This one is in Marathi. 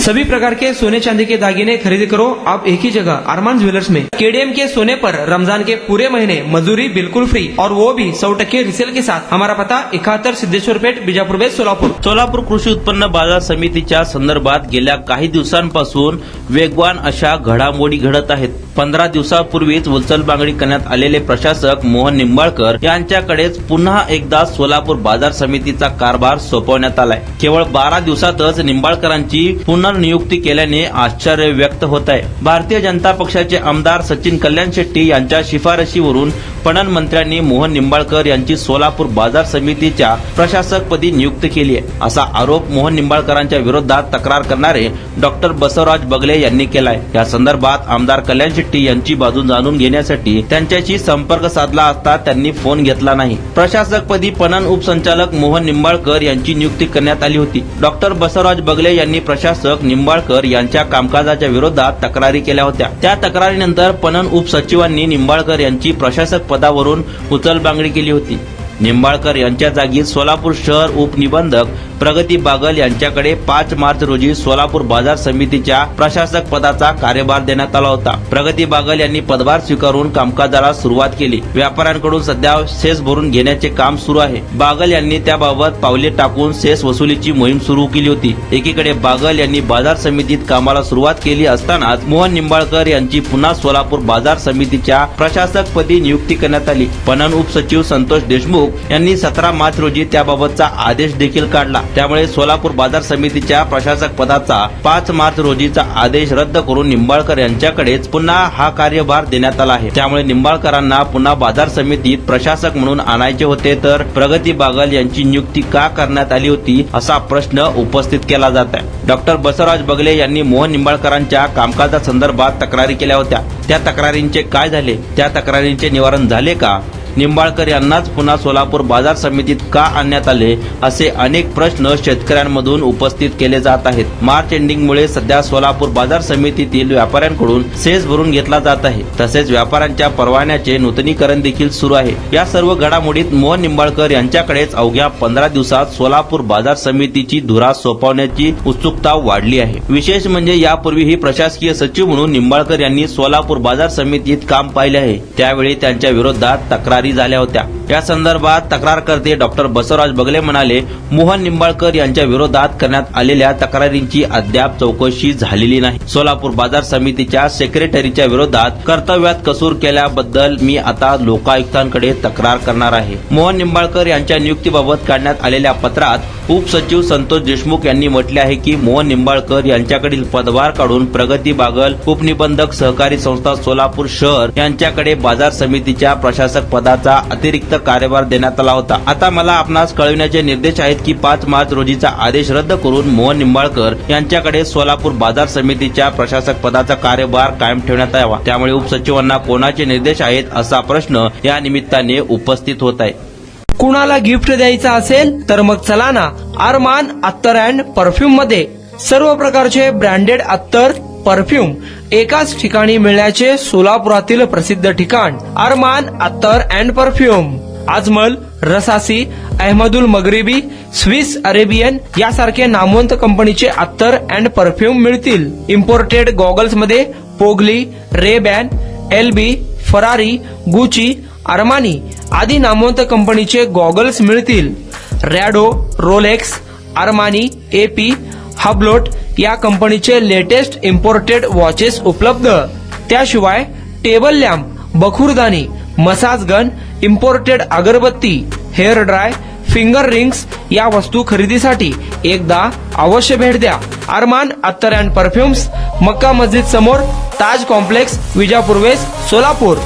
सभी प्रकार के सोने चांदी के दागिने खरीदी करो आप एक ही जगह अरमान ज्वेलर्स में। केडीएम के सोने पर रमजान के पूरे महीने मजदूरी बिल्कुल फ्री और वो भी 100% रिसेल के साथ। हमारा पता 71 सिद्धेश्वर पेठ, बीजापूर बेस, सोलापूर। सोलापूर कृषी उत्पन्न बाजार समितीच्या संदर्भात गेल्या काही दिवसांपासून वेगवान अशा घडामोडी घडत आहेत। 15 दिवसांपूर्वीच उचलबांगडी करण्यात आलेले प्रशासक मोहन निंबाळकर यांच्याकडेच पुन्हा एकदा सोलापूर बाजार समितीचा कारभार सोपवण्यात आलाय। केवळ 12 दिवसातच निंबाळकरांची पुनर्नियुक्ती केल्याने आश्चर्य व्यक्त होत आहे। भारतीय जनता पक्षाचे आमदार सचिन कल्याण शेट्टी यांच्या शिफारशीवरून पणन मंत्र्यांनी मोहन निंबाळकर यांची सोलापूर बाजार समितीच्या प्रशासकपदी नियुक्ती केली आहे, असा आरोप मोहन निंबाळकरांच्या विरोधात तक्रार करणारे डॉक्टर बसवराज बगले यांनी केलाय। या संदर्भात आमदार कल्याण शेट्टी यांची बाजू जाणून घेण्यासाठी त्यांच्याशी संपर्क साधला असता त्यांनी फोन घेतला नाही। प्रशासकपदी पणन उपसंचालक मोहन निंबाळकर यांची नियुक्ती करण्यात आली होती। डॉक्टर बसवराज बगले यांनी प्रशासक निंबाळकर यांच्या कामकाजाच्या विरोधात तक्रारी केल्या होत्या। त्या तक्रारीनंतर पणन उपसचिवांनी निंबाळकर यांची प्रशासक पदावरून उचलबांगडी केली होती। निंबाळकर यांच्या जागी सोलापूर शहर उपनिबंधक प्रगती बागल यांच्याकडे 5 मार्च रोजी सोलापूर बाजार समितीच्या प्रशासक पदाचा कार्यभार देण्यात आला होता। प्रगती बागल यांनी पदभार स्वीकारून कामकाजाला सुरुवात केली। व्यापाऱ्यांकडून सध्या सेस भरून घेण्याचे काम सुरू आहे। बागल यांनी त्याबाबत पावले टाकून सेस वसुलीची मोहीम सुरू केली होती। एकीकडे बागल यांनी बाजार समितीत कामाला सुरुवात केली असतानाच मोहन निंबाळकर यांची पुन्हा सोलापूर बाजार समितीच्या प्रशासकपदी नियुक्ती करण्यात आली। पणन उपसचिव संतोष देशमुख यांनी 17 मार्च रोजी त्याबाबतचा आदेश देखील काढला। त्यामुळे सोलापूर बाजार समितीच्या प्रशासक पदाचा 5 मार्च रोजीचा आदेश रद्द करून निंबाळकर यांच्याकडेच पुन्हा हा कार्यभार देण्यात आला आहे। त्यामुळे निंबाळकरांना पुन्हा बाजार समितीत प्रशासक म्हणून आणायचे होते, तर प्रगती बागल यांची नियुक्ती का करण्यात आली होती असा प्रश्न उपस्थित केला जात आहे। डॉक्टर बसवराज बगले यांनी मोहन निंबाळकरांच्या कामकाजासंदर्भात तक्रारी केल्या होत्या। त्या तक्रारींचे काय झाले? त्या तक्रारींचे निवारण झाले का? निंबाळकर यांनाच पुन्हा सोलापूर बाजार समितीत का आणण्यात आले, असे अनेक प्रश्न शेतकऱ्यांमधून उपस्थित केले जात आहेत। मार्च एंडिंगमुळे सध्या सोलापूर बाजार समितीतील व्यापाऱ्यांकडून सेस भरून घेतला जात आहे। तसेच व्यापाऱ्यांच्या परवान्याचे नूतनीकरण देखील सुरू आहे। या सर्व घडामोडीत मोहन निंबाळकर यांच्याकडेच अवघ्या 15 दिवसात सोलापूर बाजार समितीची धुरा सोपवण्याची उत्सुकता वाढली आहे। विशेष म्हणजे यापूर्वीही प्रशासकीय सचिव म्हणून निंबाळकर यांनी सोलापूर बाजार समितीत काम पाहिले आहे। त्यावेळी त्यांच्या विरोधात तक्रारी झाल्या होत्या। या संदर्भात तक्रारकर्ते डॉक्टर बसवराज बगले म्हणाले, मोहन निंबाळकर यांच्या विरोधात करण्यात आलेल्या तक्रारींची अद्याप चौकशी झालेली नाही। सोलापूर बाजार समितीच्या सेक्रेटरीच्या विरोधात कर्तव्यात कसूर केल्याबद्दल मी आता लोकायुक्तांकडे तक्रार करणार आहे। मोहन निंबाळकर यांच्या नियुक्तीबाबत काढण्यात आलेल्या पत्रात उपसचिव संतोष देशमुख यांनी म्हटले आहे की मोहन निंबाळकर यांच्याकडील पदभार काढून प्रगती बागल, उपनिबंधक सहकारी संस्था सोलापूर शहर यांच्याकडे बाजार समितीच्या प्रशासक पदाचा अतिरिक्त कार्यभार देण्यात आला होता। आता मला आपणास कळविण्याचे निर्देश आहेत की 5 मार्च रोजीचा आदेश रद्द करून मोहन निंबाळकर यांच्याकडे सोलापूर बाजार समितीच्या प्रशासक पदाचा कार्यभार कायम ठेवण्यात यावा। त्यामुळे उपसचिवांना कोणाचे निर्देश आहेत असा प्रश्न या निमित्ताने उपस्थित होत आहे। कुणाला गिफ्ट द्यायचा असेल तर मग चला ना अरमान अत्तर अँड परफ्यूम मध्ये सर्व प्रकारचे ब्रँडेड अत्तर, परफ्यूम एकाच ठिकाणी मिळण्याचे सोलापुरातील प्रसिद्ध ठिकाण अरमान अत्तर and perfume. Ajmal, Rasasi, Ahmed Al Maghribi, Swiss Arabian यासारखे नामवंत कंपनीचे अत्तर अँड परफ्यूम मिळतील। इम्पोर्टेड गॉगल्स मध्ये पोगली, रेबॅन, एलबी, फरारी, गुची, अरमानी आदी नामवंत कंपनीचे गॉगल्स मिळतील। Rado, Rolex, Armani, AP, Hublot या कंपनीचे लेटेस्ट इम्पोर्टेड वॉचेस उपलब्ध। त्याशिवाय टेबल लॅम्प, बखुरदानी, मसाज गन, इम्पोर्टेड अगरबत्ती, हेअर ड्राय, फिंगर रिंग्स या वस्तू खरेदीसाठी एकदा अवश्य भेट द्या। अरमान अत्तर अँड परफ्यूम्स, मक्का मस्जिद समोर, ताज कॉम्प्लेक्स, विजापूर वेस्ट, सोलापूर।